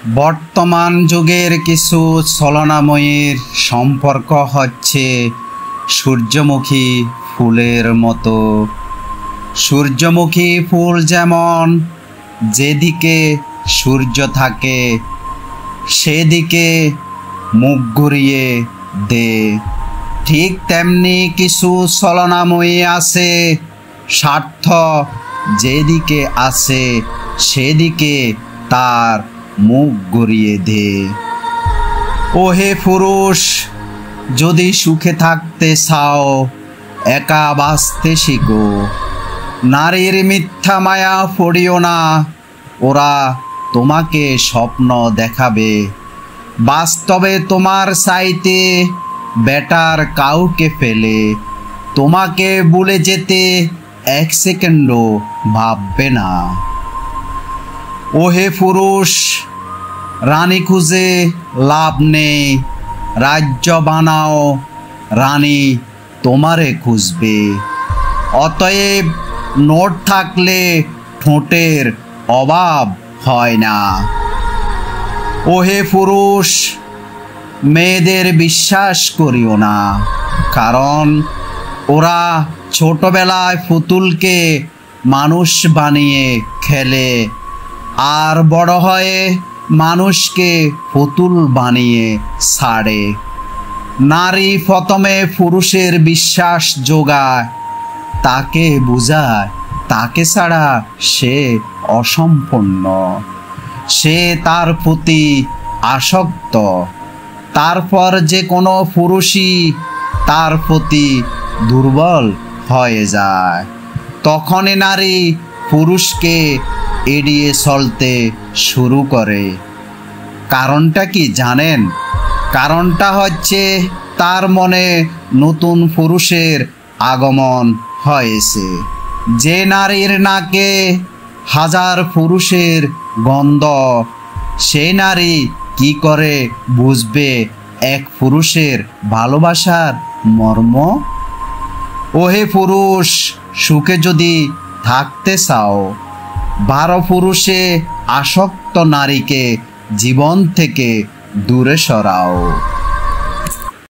বর্তমান যুগের কিছু ছলনাময়ীর সম্পর্ক হচ্ছে সূর্যমুখী ফুলের মতো। সূর্যমুখী ফুল যেমন যেদিকে সূর্য থাকে সেদিকে মুখ ঘুরিয়ে দে, ঠিক তেমনি কিছু ছলনাময়ী আছে, স্বার্থ যেদিকে আছে সেদিকে তার মুখ ঘুরিয়ে দে। ওহে পুরুষ, যদি সুখে থাকতে চাও একা বাঁচতে শিখো। নারীর মিথ্যা মায়া পড়িও না, ওরা তোমাকে স্বপ্ন দেখাবে। বাস্তবে তোমার চাইতে বেটার কাউকে ফেলে তোমাকে ভুলে যেতে এক সেকেন্ডও ভাববে না। ওহে পুরুষ, রানী খুঁজে লাভ নেই, রাজ্য বানাও, রানী তোমারে খুঁজবে। অতএব নোট থাকলে ঠোঁটের অভাব হয় না। ওহে পুরুষ, মেয়েদের বিশ্বাস করিও না, কারণ ওরা ছোটবেলায় পুতুলকে মানুষ বানিয়ে খেলে আর বড় হয়ে মানুষকে পুতুল বানিয়ে ছাড়ে। নারী প্রথমে পুরুষের বিশ্বাস জোগায়, তাকে বুঝায় তাকে ছাড়া সে অসম্পূর্ণ, সে তার প্রতি আসক্ত। তারপর যে কোনো পুরুষই তার প্রতি দুর্বল হয়ে যায়, তখনই নারী পুরুষকে এড়িয়ে চলতে শুরু করে। কারণটা কি জানেন? কারণটা হচ্ছে তার মনে নতুন পুরুষের আগমন হয়েছে। যে নারীর নাকে হাজার পুরুষের গন্ধ, সেই নারী কি করে বুঝবে এক পুরুষের ভালোবাসার মর্ম? ওহে পুরুষ, সুখে যদি থাকতে চাও 12 পুরুষে আসক্ত নারীকে জীবন থেকে দূরে সরাও।